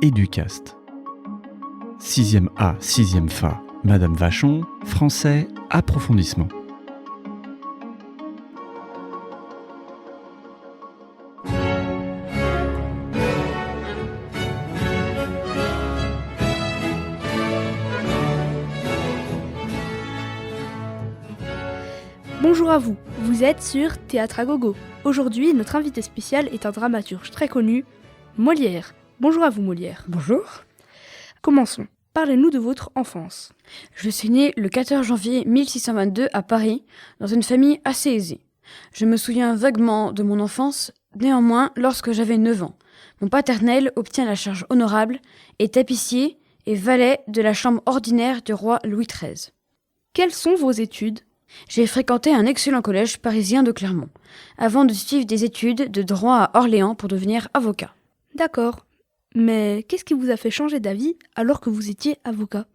Éducast. 6e A, 6e Fa, Madame Vachon, français, approfondissement. Bonjour à vous, vous êtes sur Théâtre à Gogo. Aujourd'hui, notre invité spécial est un dramaturge très connu, Molière. Bonjour à vous Molière. Bonjour. Commençons. Parlez-nous de votre enfance. Je suis née le 14 janvier 1622 à Paris, dans une famille assez aisée. Je me souviens vaguement de mon enfance, néanmoins lorsque j'avais 9 ans. Mon paternel obtient la charge honorable, est tapissier et valet de la chambre ordinaire du roi Louis XIII. Quelles sont vos études ? J'ai fréquenté un excellent collège parisien de Clermont, avant de suivre des études de droit à Orléans pour devenir avocat. D'accord. Mais qu'est-ce qui vous a fait changer d'avis alors que vous étiez avocat ?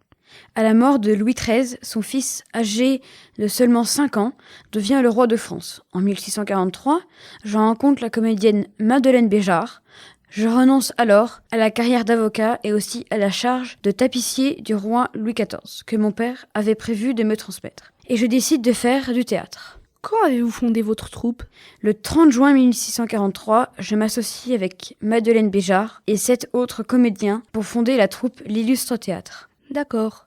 À la mort de Louis XIII, son fils, âgé de seulement 5 ans, devient le roi de France. En 1643, je rencontre la comédienne Madeleine Béjart. Je renonce alors à la carrière d'avocat et aussi à la charge de tapissier du roi Louis XIV, que mon père avait prévu de me transmettre. Et je décide de faire du théâtre. Quand avez-vous fondé votre troupe ? Le 30 juin 1643, je m'associe avec Madeleine Béjart et 7 autres comédiens pour fonder la troupe L'Illustre Théâtre. D'accord.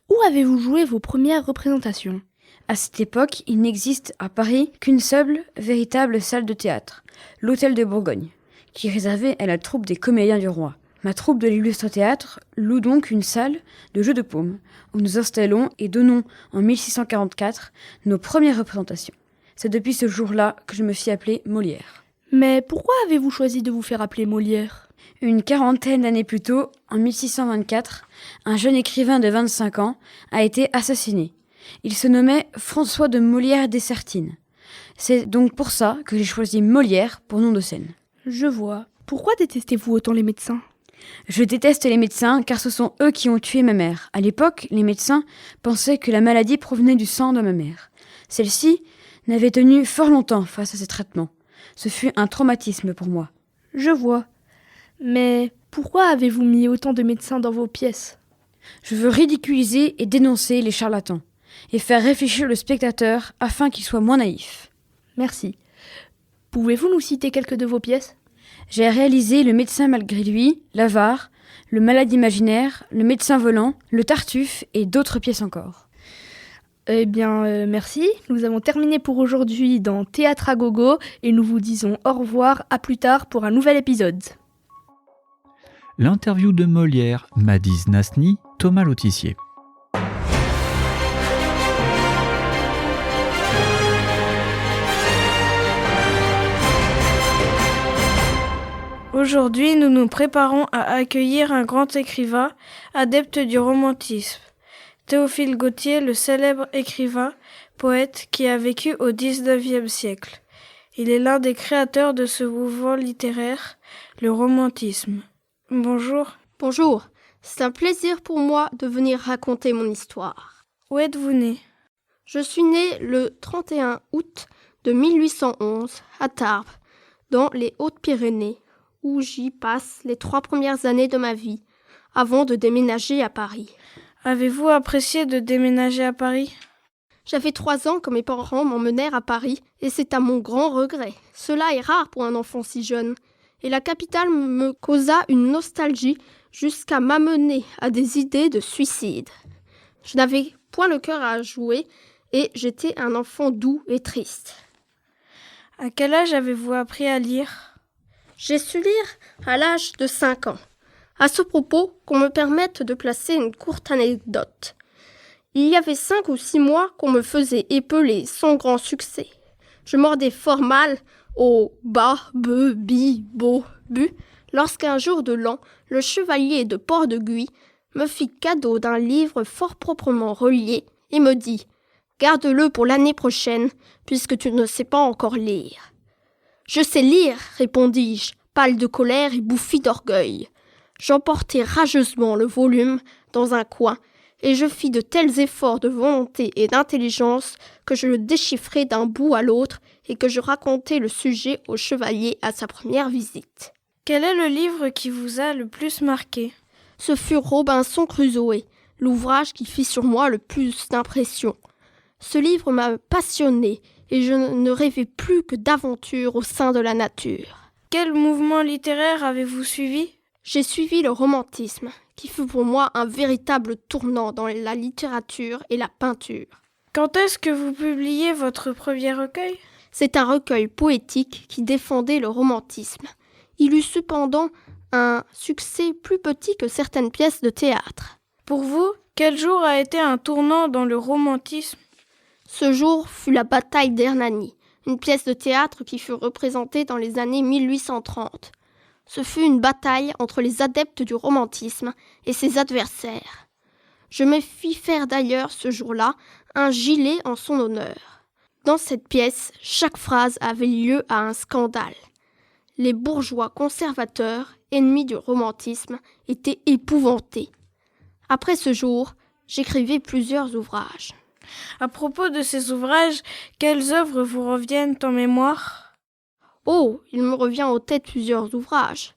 Où avez-vous joué vos premières représentations ? À cette époque, il n'existe à Paris qu'une seule véritable salle de théâtre, l'Hôtel de Bourgogne, qui est réservée à la troupe des comédiens du roi. Ma troupe de l'Illustre Théâtre loue donc une salle de jeu de paume, où nous installons et donnons en 1644 nos premières représentations. C'est depuis ce jour-là que je me suis appelée Molière. Mais pourquoi avez-vous choisi de vous faire appeler Molière ? Une quarantaine d'années plus tôt, en 1624, un jeune écrivain de 25 ans a été assassiné. Il se nommait François de Molière-Dessertine. C'est donc pour ça que j'ai choisi Molière pour nom de scène. Je vois. Pourquoi détestez-vous autant les médecins ? Je déteste les médecins car ce sont eux qui ont tué ma mère. À l'époque, les médecins pensaient que la maladie provenait du sang de ma mère. Celle-ci n'avait tenu fort longtemps face à ces traitements. Ce fut un traumatisme pour moi. Je vois. Mais pourquoi avez-vous mis autant de médecins dans vos pièces ? Je veux ridiculiser et dénoncer les charlatans et faire réfléchir le spectateur afin qu'il soit moins naïf. Merci. Pouvez-vous nous citer quelques de vos pièces ? J'ai réalisé Le médecin malgré lui, L'avare, Le malade imaginaire, Le médecin volant, Le Tartuffe et d'autres pièces encore. Eh bien, merci. Nous avons terminé pour aujourd'hui dans Théâtre à Gogo et nous vous disons au revoir, à plus tard pour un nouvel épisode. L'interview de Molière, Madise Nasny, Thomas Lautissier. Aujourd'hui, nous nous préparons à accueillir un grand écrivain, adepte du romantisme. Théophile Gautier, le célèbre écrivain, poète qui a vécu au XIXe siècle. Il est l'un des créateurs de ce mouvement littéraire, le romantisme. Bonjour. Bonjour, c'est un plaisir pour moi de venir raconter mon histoire. Où êtes-vous né ? Je suis né le 31 août de 1811 à Tarbes, dans les Hautes-Pyrénées, où j'y passe les 3 premières années de ma vie, avant de déménager à Paris. Avez-vous apprécié de déménager à Paris ? J'avais 3 ans quand mes parents m'emmenèrent à Paris, et c'est à mon grand regret. Cela est rare pour un enfant si jeune, et la capitale me causa une nostalgie jusqu'à m'amener à des idées de suicide. Je n'avais point le cœur à jouer, et j'étais un enfant doux et triste. À quel âge avez-vous appris à lire ? J'ai su lire à l'âge de 5 ans. À ce propos, qu'on me permette de placer une courte anecdote. Il y avait 5 ou 6 mois qu'on me faisait épeler sans grand succès. Je mordais fort mal au ba, be, bi, bo, bu, lorsqu'un jour de l'an, le chevalier de Port-de-Guy me fit cadeau d'un livre fort proprement relié et me dit « Garde-le pour l'année prochaine, puisque tu ne sais pas encore lire. » « Je sais lire, répondis-je, pâle de colère et bouffi d'orgueil. J'emportai rageusement le volume dans un coin et je fis de tels efforts de volonté et d'intelligence que je le déchiffrai d'un bout à l'autre et que je racontai le sujet au chevalier à sa première visite. Quel est le livre qui vous a le plus marqué? Ce fut Robinson Crusoe, l'ouvrage qui fit sur moi le plus d'impression. Ce livre m'a passionné et je ne rêvais plus que d'aventures au sein de la nature. Quel mouvement littéraire avez-vous suivi? J'ai suivi le romantisme, qui fut pour moi un véritable tournant dans la littérature et la peinture. Quand est-ce que vous publiez votre premier recueil? C'est un recueil poétique qui défendait le romantisme. Il eut cependant un succès plus petit que certaines pièces de théâtre. Pour vous, quel jour a été un tournant dans le romantisme? Ce jour fut la bataille d'Hernani, une pièce de théâtre qui fut représentée dans les années 1830. Ce fut une bataille entre les adeptes du romantisme et ses adversaires. Je me fis faire d'ailleurs ce jour-là un gilet en son honneur. Dans cette pièce, chaque phrase avait lieu à un scandale. Les bourgeois conservateurs, ennemis du romantisme, étaient épouvantés. Après ce jour, j'écrivis plusieurs ouvrages. À propos de ces ouvrages, quelles œuvres vous reviennent en mémoire? Oh, il me revient en tête plusieurs ouvrages.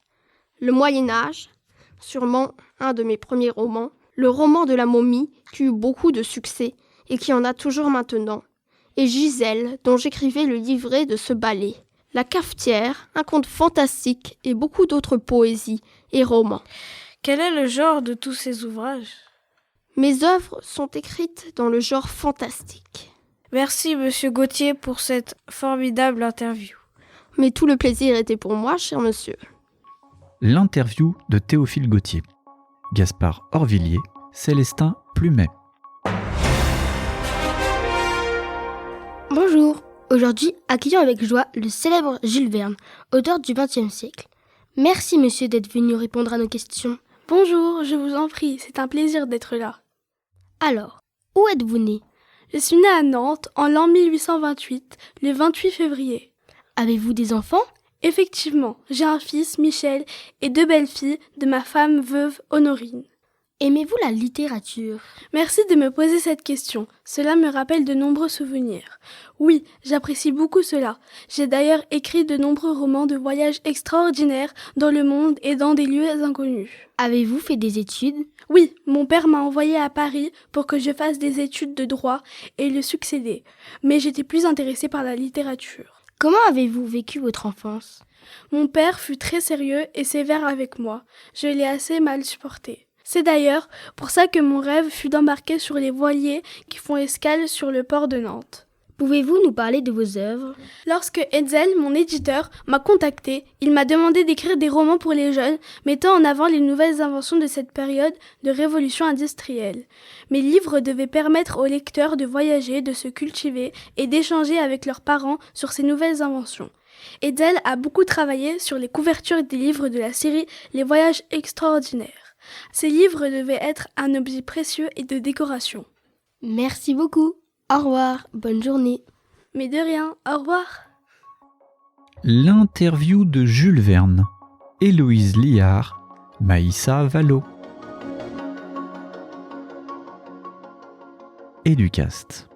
Le Moyen-Âge, sûrement un de mes premiers romans. Le roman de la momie, qui eut beaucoup de succès et qui en a toujours maintenant. Et Gisèle, dont j'écrivais le livret de ce ballet. La cafetière, un conte fantastique et beaucoup d'autres poésies et romans. Quel est le genre de tous ces ouvrages? Mes œuvres sont écrites dans le genre fantastique. Merci, Monsieur Gauthier, pour cette formidable interview. Mais tout le plaisir était pour moi, cher monsieur. L'interview de Théophile Gautier. Gaspard Orvillier, Célestin Plumet. Bonjour, aujourd'hui accueillons avec joie le célèbre Jules Verne, auteur du XXe siècle. Merci monsieur d'être venu répondre à nos questions. Bonjour, je vous en prie, c'est un plaisir d'être là. Alors, où êtes-vous né? Je suis née à Nantes en l'an 1828, le 28 février. Avez-vous des enfants? Effectivement, j'ai un fils, Michel, et 2 belles-filles de ma femme veuve Honorine. Aimez-vous la littérature? Merci de me poser cette question. Cela me rappelle de nombreux souvenirs. Oui, j'apprécie beaucoup cela. J'ai d'ailleurs écrit de nombreux romans de voyages extraordinaires dans le monde et dans des lieux inconnus. Avez-vous fait des études? Oui, mon père m'a envoyé à Paris pour que je fasse des études de droit et le succéder. Mais j'étais plus intéressée par la littérature. Comment avez-vous vécu votre enfance? Mon père fut très sérieux et sévère avec moi. Je l'ai assez mal supporté. C'est d'ailleurs pour ça que mon rêve fut d'embarquer sur les voiliers qui font escale sur le port de Nantes. Pouvez-vous nous parler de vos œuvres? Lorsque Hetzel, mon éditeur, m'a contacté, il m'a demandé d'écrire des romans pour les jeunes, mettant en avant les nouvelles inventions de cette période de révolution industrielle. Mes livres devaient permettre aux lecteurs de voyager, de se cultiver et d'échanger avec leurs parents sur ces nouvelles inventions. Hetzel a beaucoup travaillé sur les couvertures des livres de la série Les Voyages extraordinaires. Ces livres devaient être un objet précieux et de décoration. Merci beaucoup. Au revoir, bonne journée. Mais de rien, au revoir. L'interview de Jules Verne. Héloïse Liard, Maïssa Vallot. Educast.